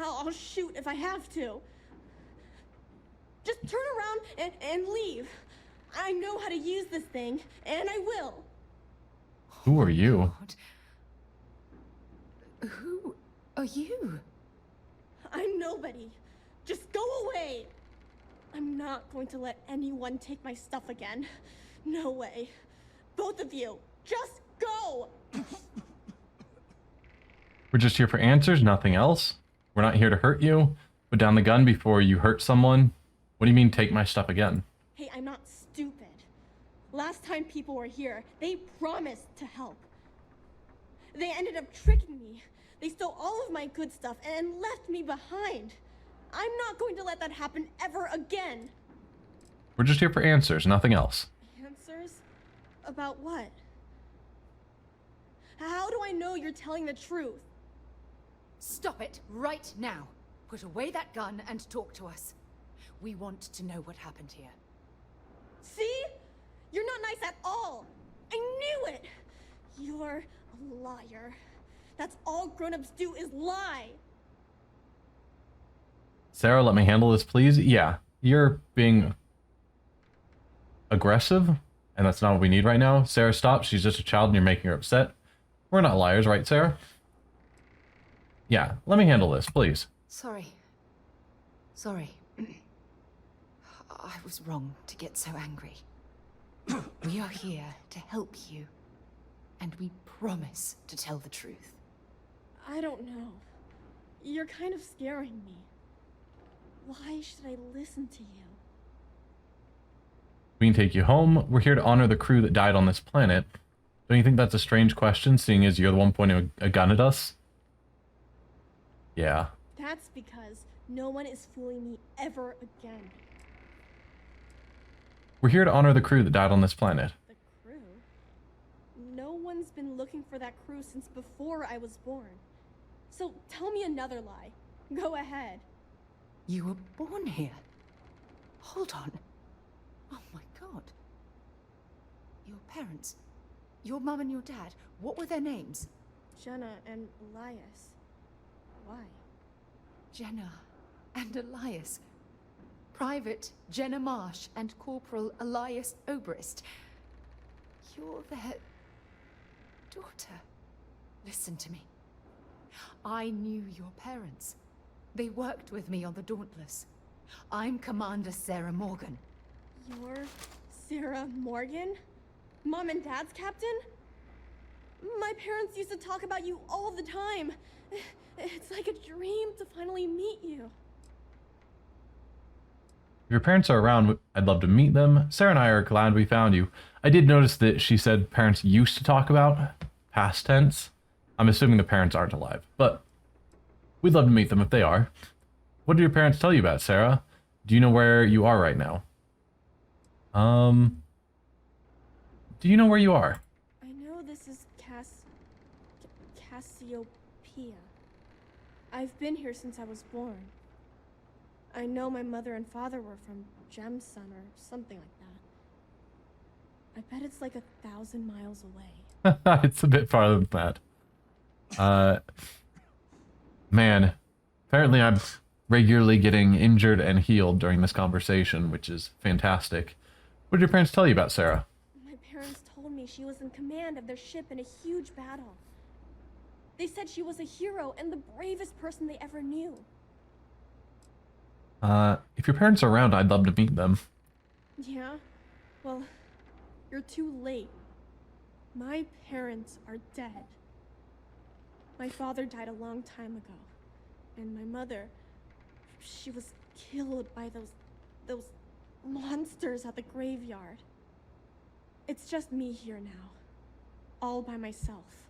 I'll shoot if I have to. Just turn around and leave. I know how to use this thing, and I will. Who are you? God. Who are you? I'm nobody. Just go away. I'm not going to let anyone take my stuff again. No way. Both of you, just go. We're just here for answers, nothing else. We're not here to hurt you. Put down the gun before you hurt someone. What do you mean, take my stuff again? Hey, I'm not stupid. Last time people were here, they promised to help. They ended up tricking me. They stole all of my good stuff and left me behind. I'm not going to let that happen ever again. We're just here for answers, nothing else. Answers? About what? How do I know you're telling the truth? Stop it right now. Put away that gun and talk to us. We want to know what happened here. See? You're not nice at all. I knew it. You're a liar. That's all grown-ups do is lie. Sarah, let me handle this, please. Yeah, you're being aggressive, and that's not what we need right now. Sarah, stop. She's just a child and you're making her upset. We're not liars, right, Sarah? Yeah, let me handle this, please. Sorry. I was wrong to get so angry. We are here to help you, and we promise to tell the truth. I don't know. You're kind of scaring me. Why should I listen to you? We can take you home. We're here to honor the crew that died on this planet. Don't you think that's a strange question, seeing as you're the one pointing a gun at us? Yeah. That's because no one is fooling me ever again. We're here to honor the crew that died on this planet. The crew? No one's been looking for that crew since before I was born. So tell me another lie. Go ahead. You were born here? Hold on. Oh my god. Your parents, your mum and your dad, what were their names? Jenna and Elias. Why? Jenna and Elias. Private Jenna Marsh and Corporal Elias Obrist. You're their daughter. Listen to me. I knew your parents. They worked with me on the Dauntless. I'm Commander Sarah Morgan. You're Sarah Morgan? Mom and Dad's captain? My parents used to talk about you all the time. It's like a dream to finally meet you. If your parents are around, I'd love to meet them. Sarah and I are glad we found you. I did notice that she said parents used to talk about, past tense. I'm assuming the parents aren't alive, but we'd love to meet them if they are. What did your parents tell you about, Sarah? Do you know where you are right now? Do you know where you are? I know this is Cassiopeia. I've been here since I was born. I know my mother and father were from Gemsun or something like that. I bet it's like 1,000 miles away. It's a bit farther than that. Man, apparently I'm regularly getting injured and healed during this conversation, which is fantastic. What did your parents tell you about Sarah? My parents told me she was in command of their ship in a huge battle. They said she was a hero and the bravest person they ever knew. If your parents are around, I'd love to meet them. Yeah? Well, you're too late. My parents are dead. My father died a long time ago. And my mother, she was killed by those monsters at the graveyard. It's just me here now. All by myself.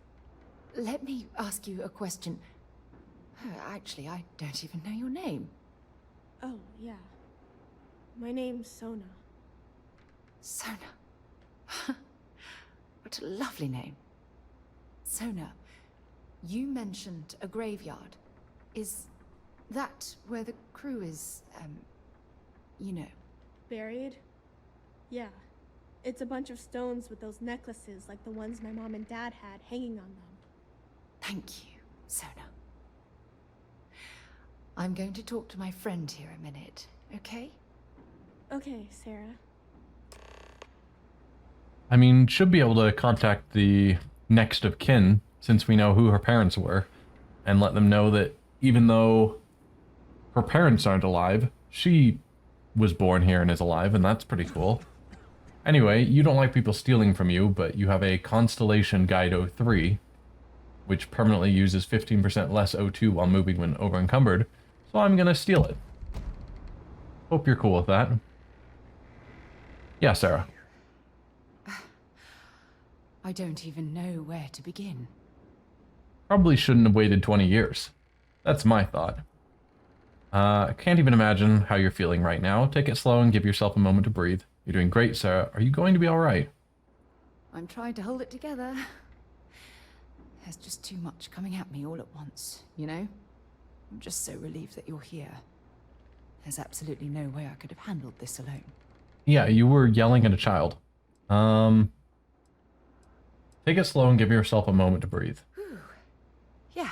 Let me ask you a question. Actually, I don't even know your name. Oh, yeah. My name's Sona. Sona. What a lovely name. Sona, you mentioned a graveyard. Is that where the crew is, you know? Buried? Yeah. It's a bunch of stones with those necklaces like the ones my mom and dad had hanging on them. Thank you, Sona. I'm going to talk to my friend here a minute, okay? Okay, Sarah. I mean, should be able to contact the next of kin, since we know who her parents were, and let them know that even though her parents aren't alive, she was born here and is alive, and that's pretty cool. Anyway, you don't like people stealing from you, but you have a Constellation Guide 03, which permanently uses 15% less O2 while moving when over-encumbered, so I'm gonna steal it. Hope you're cool with that. Yeah, Sarah. I don't even know where to begin. Probably shouldn't have waited 20 years. That's my thought. I can't even imagine how you're feeling right now. Take it slow and give yourself a moment to breathe. You're doing great, Sarah. Are you going to be alright? I'm trying to hold it together. There's just too much coming at me all at once, you know? I'm just so relieved that you're here. There's absolutely no way I could have handled this alone. Yeah, you were yelling at a child. Take it slow and give yourself a moment to breathe. Whew. Yeah.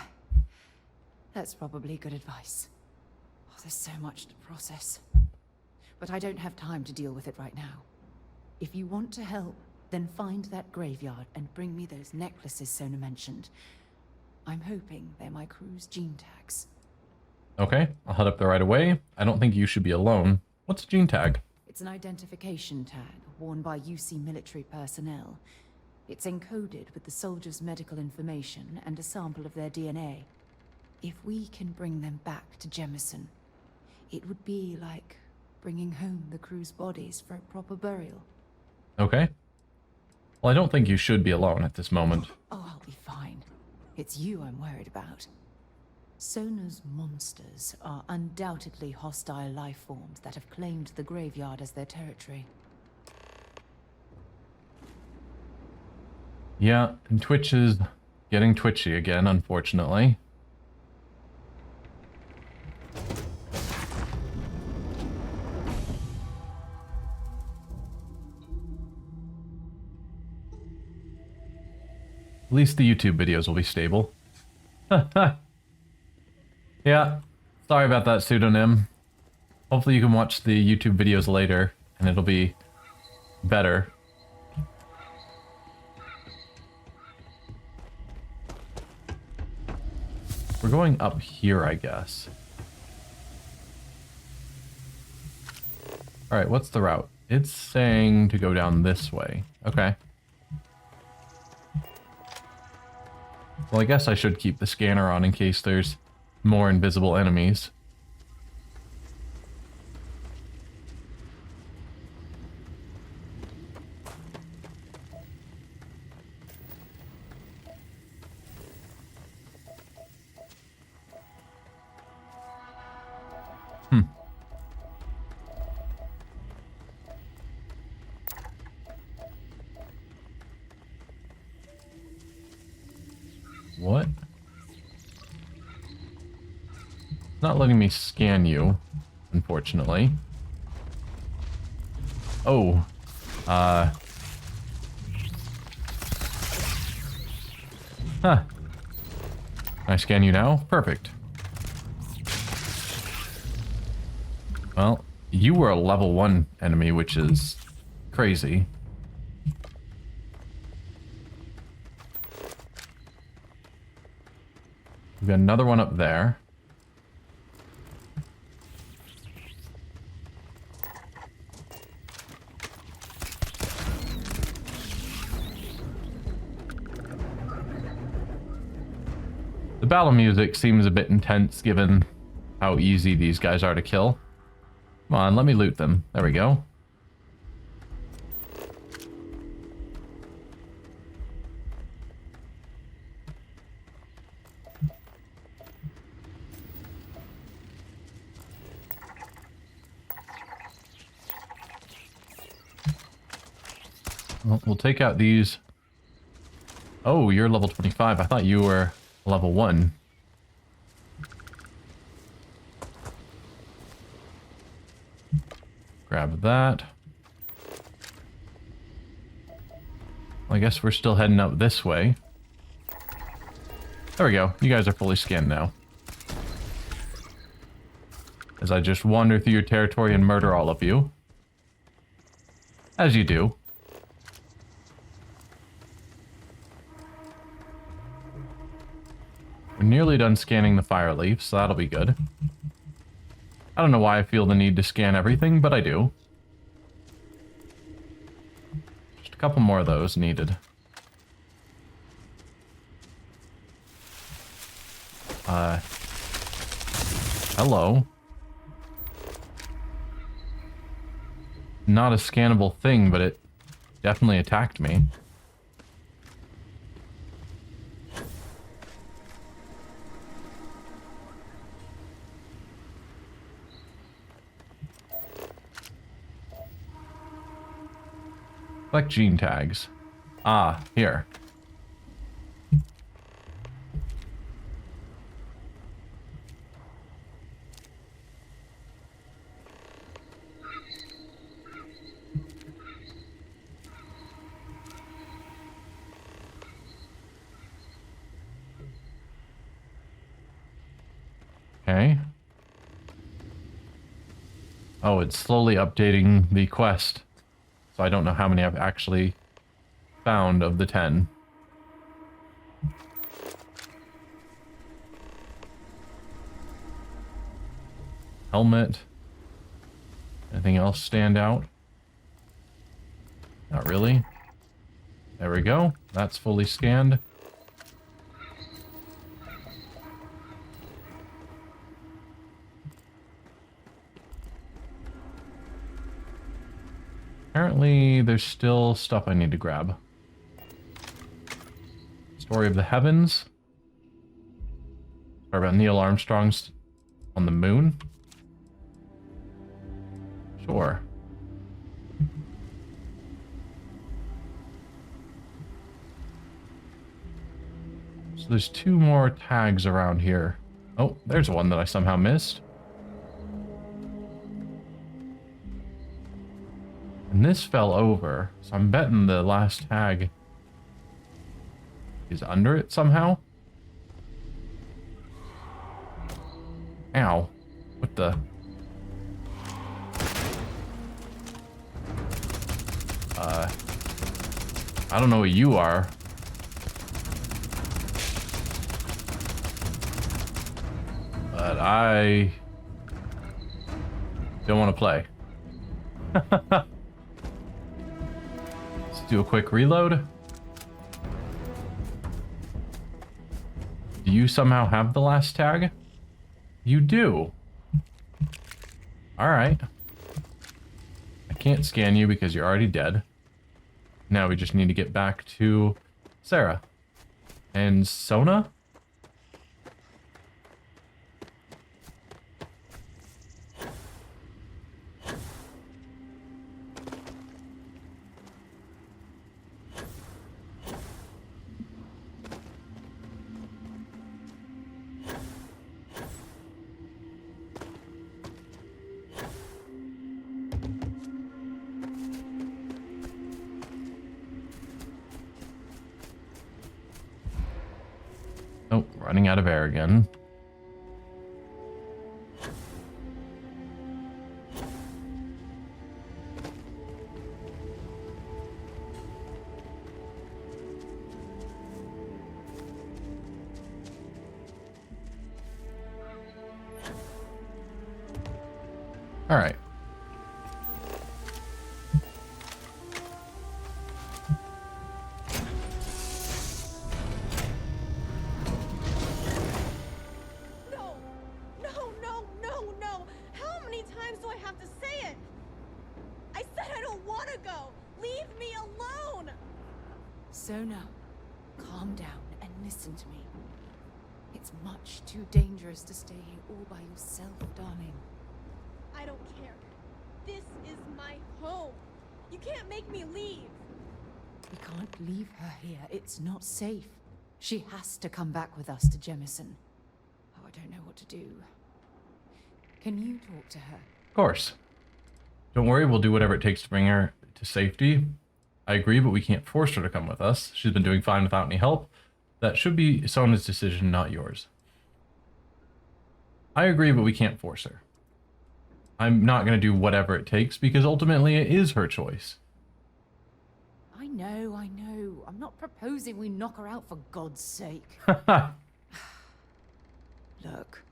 That's probably good advice. Oh, there's so much to process. But I don't have time to deal with it right now. If you want to help, then find that graveyard and bring me those necklaces Sona mentioned. I'm hoping they're my crew's gene tags. Okay, I'll head up there right away. I don't think you should be alone. What's a gene tag? It's an identification tag worn by UC military personnel. It's encoded with the soldiers' medical information and a sample of their DNA. If we can bring them back to Jemison, it would be like bringing home the crew's bodies for a proper burial. Okay. Well, I don't think you should be alone at this moment. Oh, I'll be fine. It's you I'm worried about. Sona's monsters are undoubtedly hostile life forms that have claimed the graveyard as their territory. Yeah, and Twitch is getting twitchy again, unfortunately. At least the YouTube videos will be stable. Yeah, sorry about that pseudonym. Hopefully you can watch the YouTube videos later, and it'll be better. We're going up here, I guess. Alright, what's the route? It's saying to go down this way. Okay. Well, I guess I should keep the scanner on in case there's more invisible enemies. What? Not letting me scan you, unfortunately. Oh. Huh. Can I scan you now? Perfect. Well, you were a level 1 enemy, which is crazy. We've got another one up there. The battle music seems a bit intense given how easy these guys are to kill. Come on, let me loot them. There we go. Well, we'll take out these. Oh, you're level 25. I thought you were level 1. Grab that. Well, I guess we're still heading up this way. There we go. You guys are fully scanned now. as I just wander through your territory and murder all of you. As you do. We're nearly done scanning the fire leaf, so that'll be good. I don't know why I feel the need to scan everything, but I do. Just a couple more of those needed. Hello. Not a scannable thing, but it definitely attacked me. Collect gene tags. Ah, here. Okay. Oh, it's slowly updating the quest. So I don't know how many I've actually found of the 10. Helmet. Anything else stand out? Not really. There we go. That's fully scanned. Apparently, there's still stuff I need to grab. Story of the Heavens. Or about Neil Armstrong's on the moon. Sure. So there's 2 more tags around here. Oh, there's one that I somehow missed. And this fell over, so I'm betting the last tag is under it somehow. Ow. What the? I don't know what you are. But I don't want to play. Do a quick reload. Do you somehow have the last tag? You do. Alright. I can't scan you because you're already dead. Now we just need to get back to Sarah. And Sona? Oh, running out of air again. All right. Sona, calm down and listen to me. It's much too dangerous to stay here all by yourself, darling. I don't care. This is my home. You can't make me leave. We can't leave her here. It's not safe. She has to come back with us to Jemison. Oh, I don't know what to do. Can you talk to her? Of course. Don't worry, we'll do whatever it takes to bring her to safety. I agree, but we can't force her to come with us. She's been doing fine without any help. That should be Sona's decision, not yours. I agree, but we can't force her. I'm not going to do whatever it takes because ultimately it is her choice. I know. I'm not proposing we knock her out for God's sake. Look,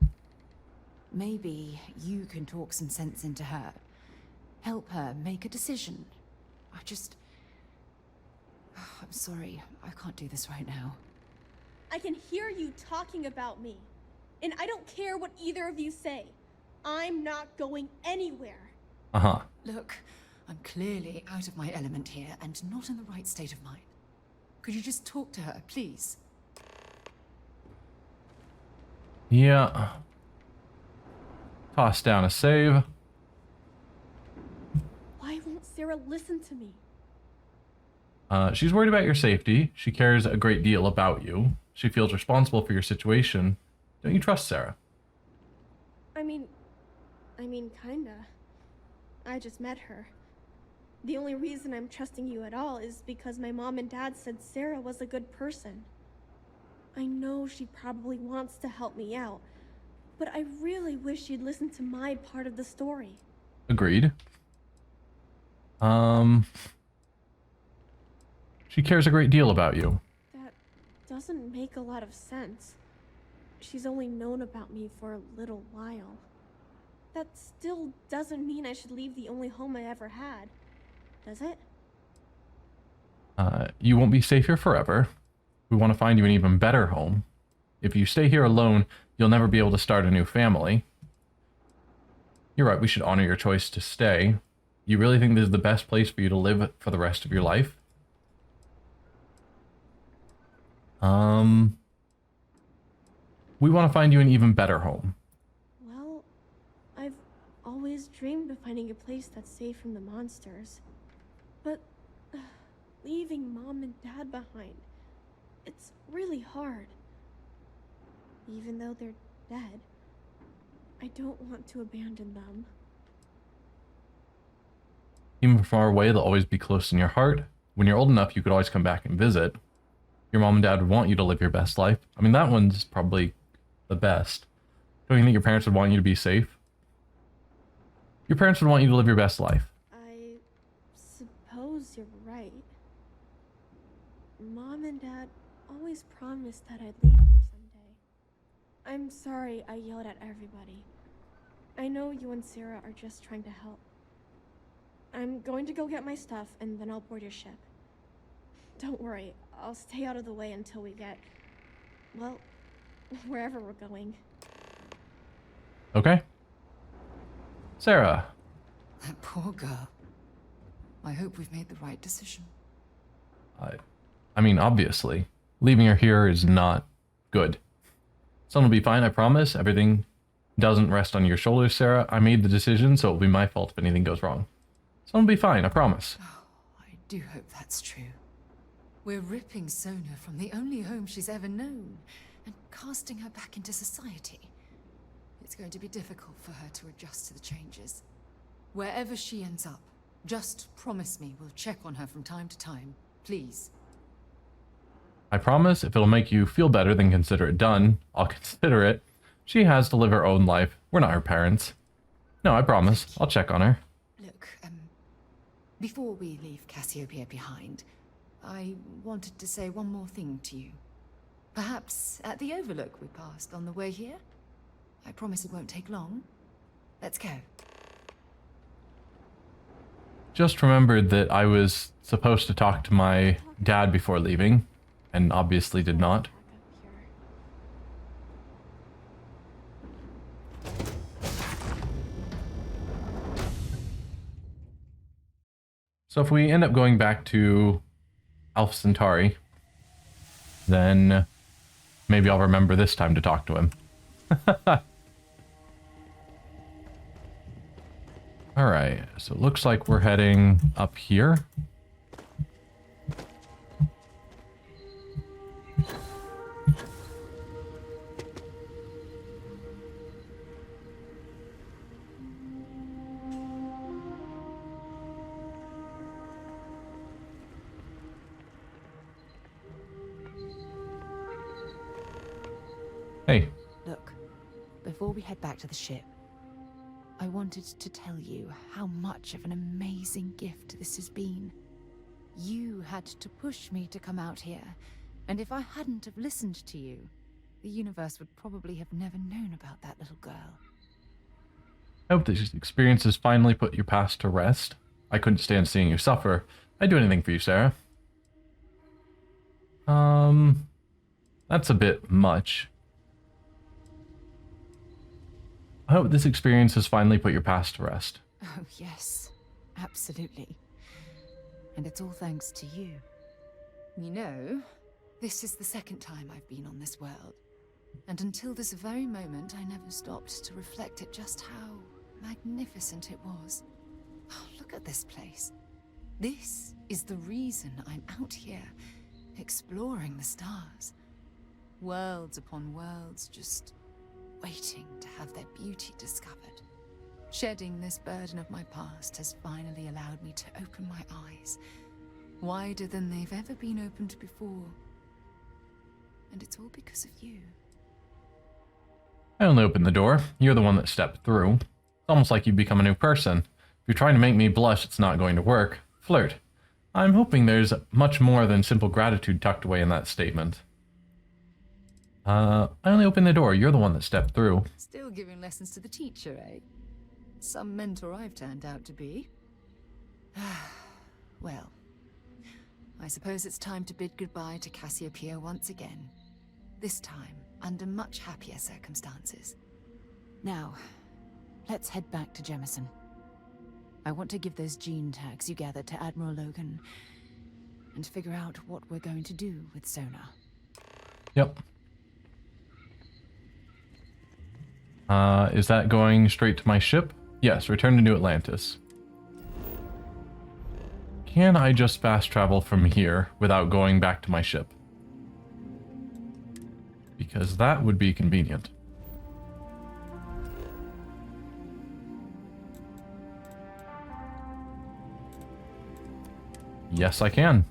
maybe you can talk some sense into her. Help her make a decision. I'm sorry, I can't do this right now. I can hear you talking about me. And I don't care what either of you say. I'm not going anywhere. Uh-huh. Look, I'm clearly out of my element here and not in the right state of mind. Could you just talk to her, please? Yeah. Toss down a save. Why won't Sarah listen to me? She's worried about your safety. She cares a great deal about you. She feels responsible for your situation. Don't you trust Sarah? I mean, kinda. I just met her. The only reason I'm trusting you at all is because my mom and dad said Sarah was a good person. I know she probably wants to help me out, but I really wish she'd listen to my part of the story. Agreed. She cares a great deal about you. That doesn't make a lot of sense. She's only known about me for a little while. That still doesn't mean I should leave the only home I ever had, does it? You won't be safe here forever. We want to find you an even better home. If you stay here alone, you'll never be able to start a new family. You're right, we should honor your choice to stay. You really think this is the best place for you to live for the rest of your life? We want to find you an even better home. Well, I've always dreamed of finding a place that's safe from the monsters. But leaving Mom and Dad behind, it's really hard. Even though they're dead, I don't want to abandon them. Even far away, they'll always be close in your heart. When you're old enough, you could always come back and visit. Your mom and dad would want you to live your best life. I mean, that one's probably the best. Don't you think your parents would want you to be safe? Your parents would want you to live your best life. I suppose you're right. Mom and Dad always promised that I'd leave here someday. I'm sorry I yelled at everybody. I know you and Sarah are just trying to help. I'm going to go get my stuff and then I'll board your ship. Don't worry, I'll stay out of the way until we get, well, wherever we're going. Okay. Sarah. That poor girl. I hope we've made the right decision. I mean, obviously. Leaving her here is not good. Son will be fine, I promise. Everything doesn't rest on your shoulders, Sarah. I made the decision, so it'll be my fault if anything goes wrong. Son will be fine, I promise. Oh, I do hope that's true. We're ripping Sona from the only home she's ever known and casting her back into society. It's going to be difficult for her to adjust to the changes. Wherever she ends up, just promise me we'll check on her from time to time, please. I promise, if it'll make you feel better than consider it done, I'll consider it. She has to live her own life. We're not her parents. No, I promise. I'll check on her. Look, before we leave Cassiopeia behind, I wanted to say one more thing to you. Perhaps at the overlook we passed on the way here? I promise it won't take long. Let's go. Just remembered that I was supposed to talk to my dad before leaving, and obviously did not. So if we end up going back to Alpha Centauri, then maybe I'll remember this time to talk to him. Alright, so it looks like we're heading up here. Hey. Look, before we head back to the ship, I wanted to tell you how much of an amazing gift this has been. You had to push me to come out here, and if I hadn't have listened to you, the universe would probably have never known about that little girl. I hope these experiences finally put your past to rest. I couldn't stand seeing you suffer. I'd do anything for you, Sarah. That's a bit much. I hope this experience has finally put your past to rest. Oh, yes. Absolutely. And it's all thanks to you. You know, this is the second time I've been on this world. And until this very moment, I never stopped to reflect at just how magnificent it was. Oh, look at this place. This is the reason I'm out here, exploring the stars. Worlds upon worlds, just waiting to have their beauty discovered. Shedding this burden of my past has finally allowed me to open my eyes, wider than they've ever been opened before. And it's all because of you. I only opened the door. You're the one that stepped through. It's almost like you've become a new person. If you're trying to make me blush, it's not going to work. Flirt. I'm hoping there's much more than simple gratitude tucked away in that statement. I only opened the door. You're the one that stepped through. Still giving lessons to the teacher, eh? Some mentor I've turned out to be. Well, I suppose it's time to bid goodbye to Cassiopeia once again. This time, under much happier circumstances. Now, let's head back to Jemison. I want to give those gene tags you gathered to Admiral Logan, and figure out what we're going to do with Sona. Yep. Is that going straight to my ship? Yes, return to New Atlantis. Can I just fast travel from here without going back to my ship? Because that would be convenient. Yes, I can.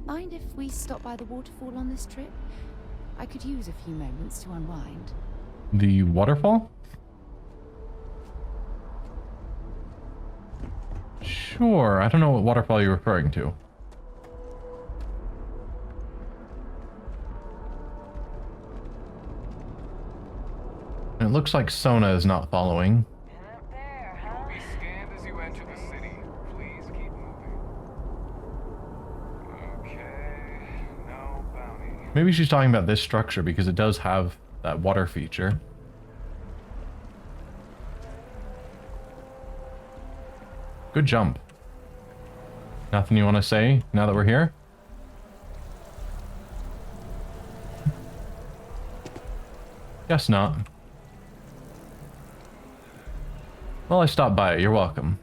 Mind if we stop by the waterfall on this trip? I could use a few moments to unwind. The waterfall? Sure, I don't know what waterfall you're referring to. It looks like Sona is not following. You'll be scanned as you enter the city. Please keep moving. Okay, no bounty. Maybe she's talking about this structure because it does have that water feature. Good jump. Nothing you want to say now that we're here? Guess not. Well, I stopped by. You're welcome.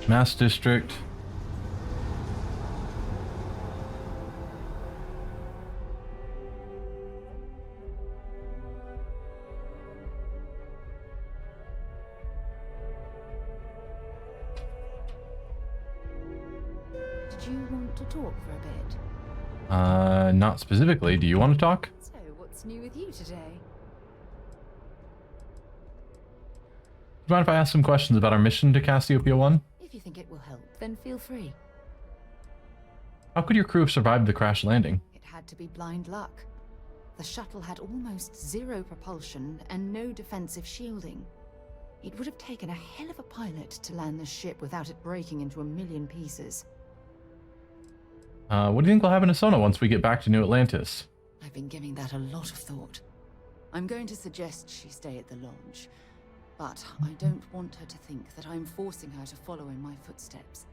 Mass District. Did you want to talk for a bit? Not specifically. Do you want to talk? So, what's new with you today? Do you mind if I ask some questions about our mission to Cassiopeia 1? If you think it will help, then feel free. How could your crew have survived the crash landing? It had to be blind luck. The shuttle had almost zero propulsion and no defensive shielding. It would have taken a hell of a pilot to land the ship without it breaking into a million pieces. What do you think will happen to Sona once we get back to New Atlantis? I've been giving that a lot of thought. I'm going to suggest she stay at the lodge, but I don't want her to think that I'm forcing her to follow in my footsteps.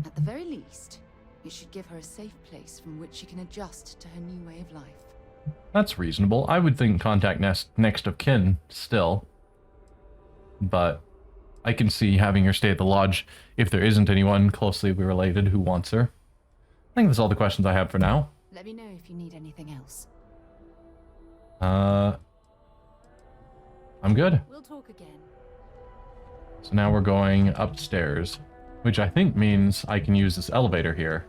At the very least, it should give her a safe place from which she can adjust to her new way of life. That's reasonable. I would think contact next of kin still. But I can see having her stay at the lodge if there isn't anyone closely related who wants her. I think that's all the questions I have for now. Let me know if you need anything else. I'm good. We'll talk again. So now we're going upstairs, which I think means I can use this elevator here.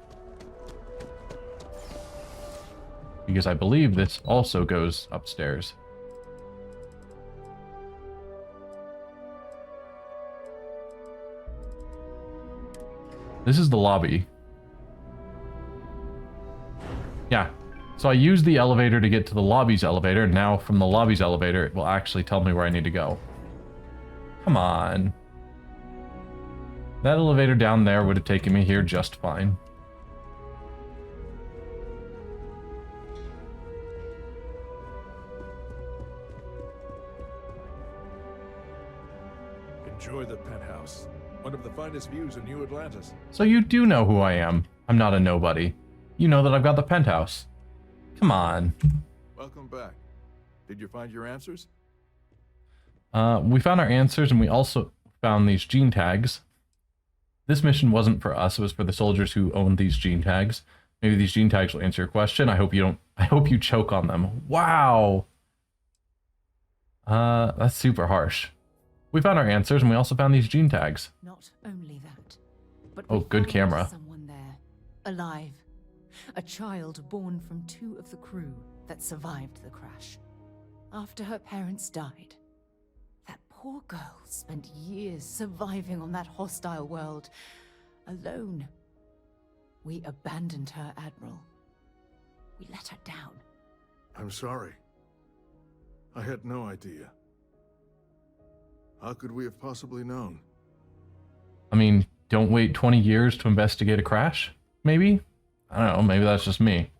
Because I believe this also goes upstairs. This is the lobby. Yeah. So I used the elevator to get to the lobby's elevator, and now from the lobby's elevator, it will actually tell me where I need to go. Come on. That elevator down there would have taken me here just fine. Enjoy the penthouse. One of the finest views in New Atlantis. So you do know who I am. I'm not a nobody. You know that I've got the penthouse. Come on. Welcome back. Did you find your answers? We found our answers, and we also found these gene tags. This mission wasn't for us, it was for the soldiers who owned these gene tags. Maybe these gene tags will answer your question. I hope you choke on them. Wow. That's super harsh. We found our answers, and we also found these gene tags. Not only that, but Oh, we good found camera. someone there, alive. A child born from 2 of the crew that survived the crash. After her parents died, that poor girl spent years surviving on that hostile world, alone. We abandoned her, Admiral. We let her down. I'm sorry. I had no idea. How could we have possibly known? I mean, don't wait 20 years to investigate a crash? Maybe? I don't know, maybe that's just me.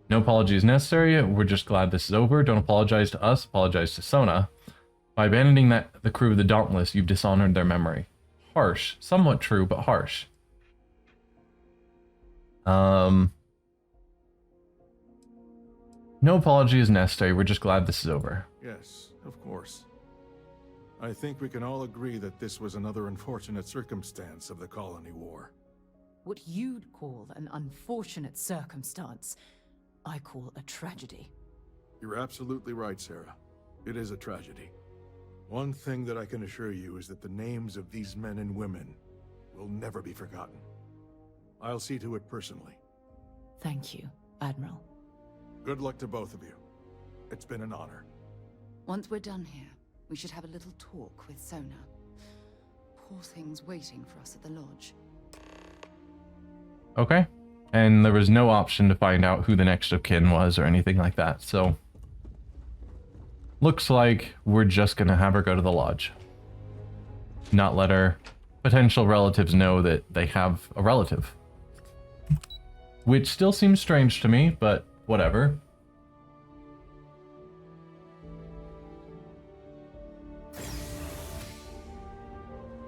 No apology is necessary. We're just glad this is over. Don't apologize to us. Apologize to Sona. By abandoning the crew of the Dauntless, you've dishonored their memory. Harsh. Somewhat true, but harsh. No apology is necessary. We're just glad this is over. Yes, of course. I think we can all agree that this was another unfortunate circumstance of the colony war. What you'd call an unfortunate circumstance, I call a tragedy. You're absolutely right, Sarah. It is a tragedy. One thing that I can assure you is that the names of these men and women will never be forgotten. I'll see to it personally. Thank you, Admiral. Good luck to both of you. It's been an honor. Once we're done here, we should have a little talk with Sona. Poor thing's waiting for us at the lodge. Okay. And there was no option to find out who the next of kin was or anything like that, so... Looks like we're just gonna have her go to the lodge. Not let her potential relatives know that they have a relative. Which still seems strange to me, but whatever.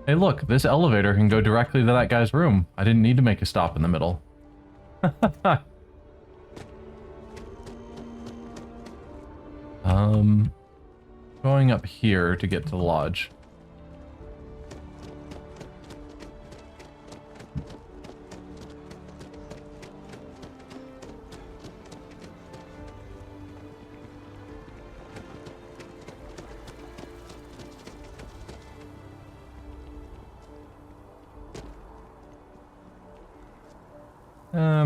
Hey look, this elevator can go directly to that guy's room. I didn't need to make a stop in the middle. Going up here to get to the lodge.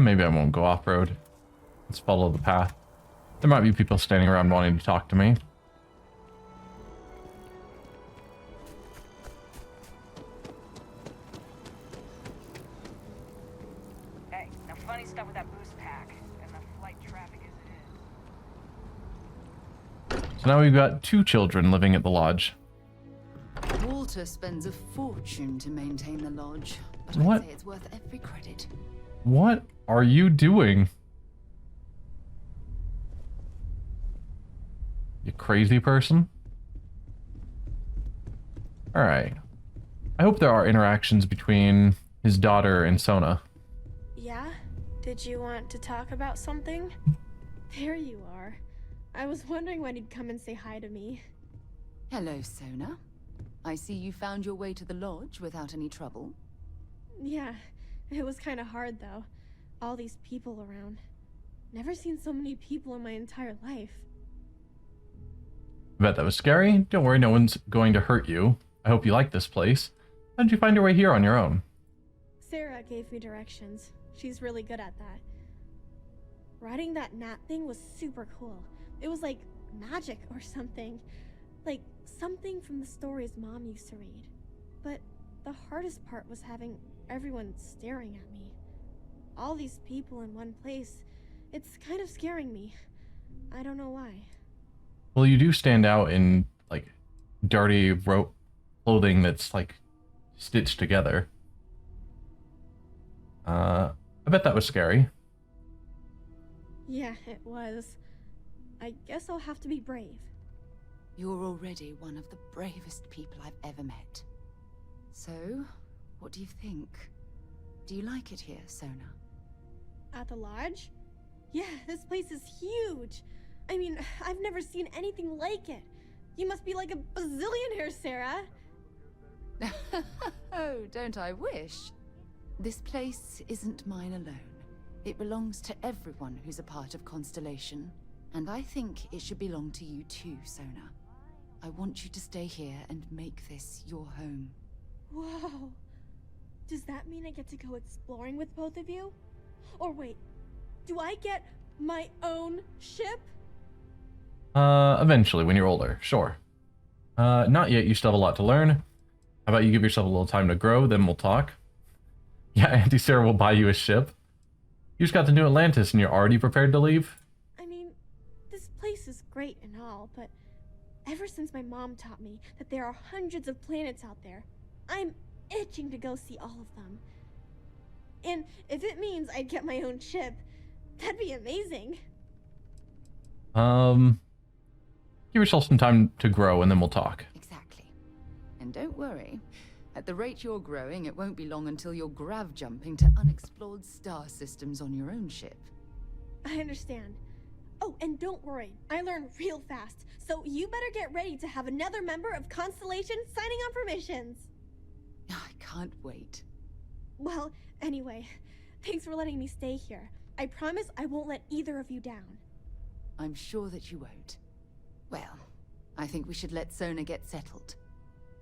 Maybe I won't go off-road. Let's follow the path. There might be people standing around wanting to talk to me. Hey, now funny stuff with that boost pack and the flight traffic as it is. So now we've got 2 children living at the lodge. Walter spends a fortune to maintain the lodge, but What? I'd say it's worth every credit. What are you doing? You crazy person? Alright. I hope there are interactions between his daughter and Sona. Yeah? Did you want to talk about something? There you are. I was wondering when you'd come and say hi to me. Hello, Sona. I see you found your way to the lodge without any trouble. Yeah, it was kind of hard though. All these people around. Never seen so many people in my entire life. I bet that was scary. Don't worry, no one's going to hurt you. I hope you like this place. How did you find your way here on your own? Sarah gave me directions. She's really good at that. Riding that gnat thing was super cool. It was like magic or something. Like something from the stories Mom used to read. But the hardest part was having everyone staring at me. All these people in one place. It's kind of scaring me. I don't know why. Well, you do stand out in, like, dirty rope clothing that's, like, stitched together. I bet that was scary. Yeah, it was. I guess I'll have to be brave. You're already one of the bravest people I've ever met. So, what do you think? Do you like it here, Sona? At the lodge? Yeah, this place is huge. I mean, I've never seen anything like it. You must be like a bazillionaire, Sarah. Oh, don't I wish? This place isn't mine alone. It belongs to everyone who's a part of Constellation. And I think it should belong to you too, Sona. I want you to stay here and make this your home. Whoa. Does that mean I get to go exploring with both of you? Or wait, do I get my own ship? Eventually, when you're older, sure. Not yet, you still have a lot to learn. How about you give yourself a little time to grow, then we'll talk. Yeah, Auntie Sarah will buy you a ship. You just got to New Atlantis and you're already prepared to leave? I mean, this place is great and all, but ever since my mom taught me that there are hundreds of planets out there, I'm itching to go see all of them. And if it means I get my own ship, that'd be amazing. Give yourself some time to grow and then we'll talk. Exactly. And don't worry. At the rate you're growing, it won't be long until you're grav jumping to unexplored star systems on your own ship. I understand. Oh, and don't worry, I learn real fast, so you better get ready to have another member of Constellation signing on for missions. I can't wait. Well, anyway, thanks for letting me stay here. I promise I won't let either of you down. I'm sure that you won't. Well, I think we should let Sona get settled.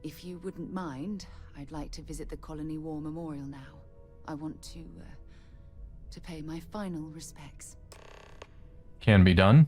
If you wouldn't mind, I'd like to visit the Colony War Memorial now. I want to pay my final respects. Can be done.